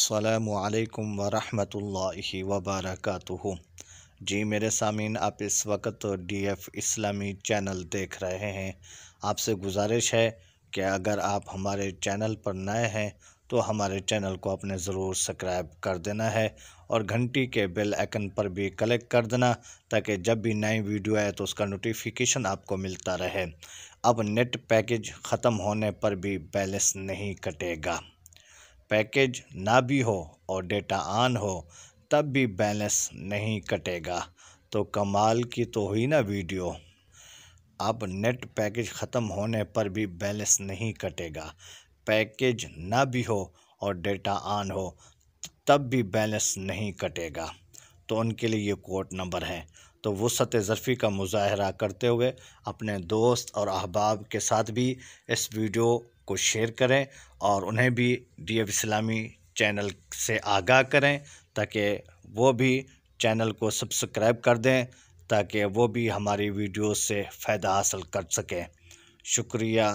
अस्सलामुअलैकुम वरहमतुल्लाहि वबरकातुहू। जी मेरे सामीन, आप इस वक्त DF इस्लामी चैनल देख रहे हैं। आपसे गुजारिश है कि अगर आप हमारे चैनल पर नए हैं तो हमारे चैनल को आपने ज़रूर सब्सक्राइब कर देना है और घंटी के बेल आइकन पर भी क्लिक कर देना, ताकि जब भी नई वीडियो आए तो उसका नोटिफिकेशन आपको मिलता रहे। अब नेट पैकेज ख़त्म होने पर भी बैलेंस नहीं कटेगा। पैकेज ना भी हो और डेटा ऑन हो तब भी बैलेंस नहीं कटेगा। तो कमाल की तो हुई ना वीडियो। अब नेट पैकेज ख़त्म होने पर भी बैलेंस नहीं कटेगा। पैकेज ना भी हो और डेटा ऑन हो तब भी बैलेंस नहीं कटेगा। तो उनके लिए ये कोड नंबर है। तो वुसअत ज़रफ़ी का मुज़ाहरा करते हुए अपने दोस्त और अहबाब के साथ भी इस वीडियो को शेयर करें और उन्हें भी DF इस्लामी चैनल से आगाह करें, ताकि वो भी चैनल को सब्सक्राइब कर दें, ताकि वो भी हमारी वीडियो से फ़ायदा हासिल कर सकें। शुक्रिया।